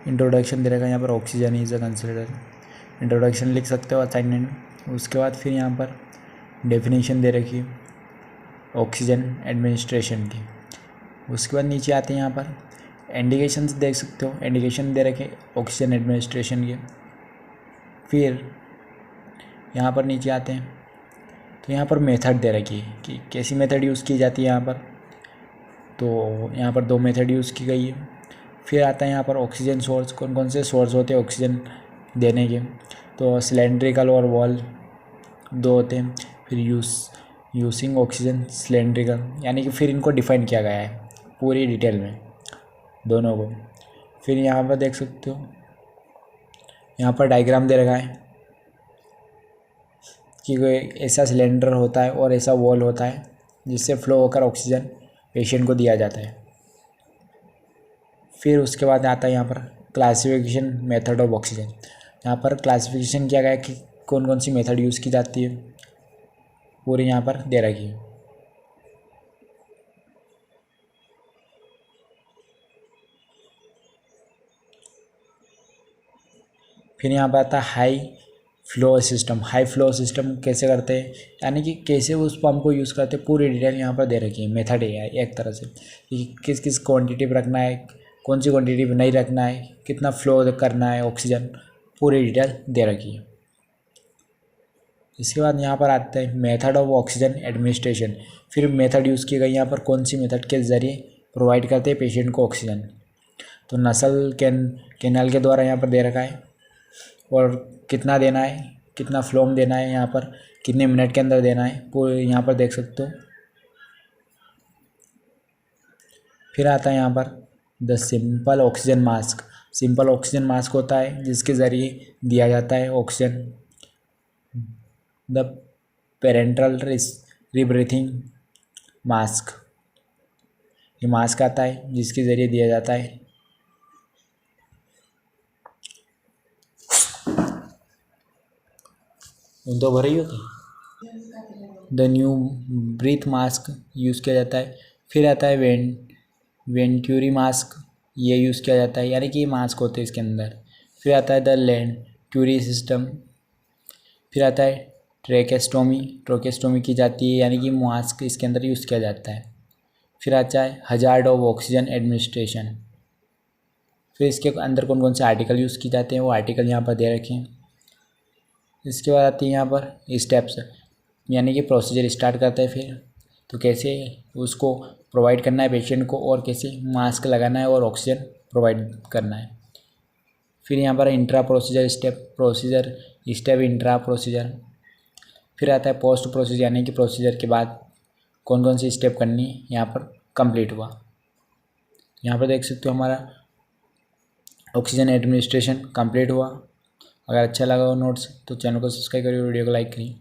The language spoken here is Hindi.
इंट्रोडक्शन दे रखा है यहाँ पर, oxygen is a considered. Introduction लिख सकते हो असाइनमेंट। उसके बाद फिर यहाँ पर डेफिनेशन दे रखी है ऑक्सीजन एडमिनिस्ट्रेशन की। उसके बाद नीचे आते हैं यहाँ पर इंडिकेशंस देख सकते हो, इंडिकेशन दे रखे ऑक्सीजन एडमिनिस्ट्रेशन के। फिर यहाँ पर नीचे आते हैं तो यहाँ पर मेथड दे रखी है कि कैसी मेथड यूज़ की जाती है यहाँ पर। तो यहाँ पर 2 मेथड यूज़ की गई है। फिर आता है यहाँ पर ऑक्सीजन सोर्स, कौन कौन से सोर्स होते हैं ऑक्सीजन देने के। तो सिलेंड्रिकल और वॉल 2 होते हैं। फिर यूजिंग ऑक्सीजन सिलेंड्रिकल, यानी कि फिर इनको डिफाइन किया गया है पूरी डिटेल में दोनों को। फिर यहाँ पर देख सकते हो, यहाँ पर डायग्राम दे रखा है कि कोई ऐसा सिलेंडर होता है और ऐसा वॉल होता है जिससे फ्लो होकर ऑक्सीजन पेशेंट को दिया जाता है। फिर उसके बाद आता है यहाँ पर क्लासिफिकेशन मेथड ऑफ ऑक्सीजन। यहाँ पर क्लासिफिकेशन किया गया है कि कौन कौन सी मेथड यूज़ की जाती है, पूरी यहाँ पर दे रखी है। फिर यहाँ पर आता है high flow system. High flow system कैसे करते हैं, यानी कि कैसे उस पंप को यूज़ करते हैं, पूरी डिटेल यहाँ पर दे रखी है। मेथड है एक तरह से कि किस किस क्वांटिटी पर रखना है, कौन सी क्वांटिटी पर नहीं रखना है, कितना फ्लो करना है ऑक्सीजन, पूरी डिटेल दे रखी है। इसके बाद यहाँ पर आता है मेथड ऑफ ऑक्सीजन एडमिनिस्ट्रेशन। फिर मेथड यूज़ की गई यहाँ पर, कौन सी मेथड के ज़रिए प्रोवाइड करते हैं पेशेंट को ऑक्सीजन। तो नसल कैनाल के द्वारा यहाँ पर दे रखा है, और कितना देना है, कितना फ्लोम देना है, यहाँ पर कितने मिनट के अंदर देना है, पूरे यहाँ पर देख सकते हो। फिर आता है यहाँ पर the simple oxygen mask. Simple oxygen mask होता है जिसके ज़रिए दिया जाता है ऑक्सीजन। द पेरेंट्रल रीब्रीथिंग मास्क, ये मास्क आता है जिसके ज़रिए दिया जाता है। तो भरी होती the new breath mask use किया जाता है। फिर आता है वेंट्यूरी मास्क, ये यूज़ किया जाता है, यानी कि ये मास्क होते हैं इसके अंदर। फिर आता है द लेंट्यूरी सिस्टम। फिर आता है ट्रेकेस्टोमी की जाती है, यानी कि मास्क इसके अंदर यूज़ किया जाता है। फिर आता है हजार्ड ऑफ ऑक्सीजन एडमिनिस्ट्रेशन। फिर इसके अंदर कौन कौन से आर्टिकल यूज़ किए जाते हैं, वो आर्टिकल यहाँ पर दे रखे हैं। इसके बाद आती है यहाँ पर स्टेप्स, यानी कि प्रोसीजर स्टार्ट करता है। फिर तो कैसे उसको प्रोवाइड करना है पेशेंट को, और कैसे मास्क लगाना है और ऑक्सीजन प्रोवाइड करना है। फिर यहाँ पर intra procedure step intra procedure. फिर आता है पोस्ट प्रोसीजर, यानी कि प्रोसीजर के बाद कौन कौन सी स्टेप करनी है, यहाँ पर कंप्लीट हुआ। यहाँ पर देख सकते हो हमारा ऑक्सीजन एडमिनिस्ट्रेशन कंप्लीट हुआ। अगर अच्छा लगा हो नोट्स तो चैनल को सब्सक्राइब करिए, वीडियो को लाइक करिए।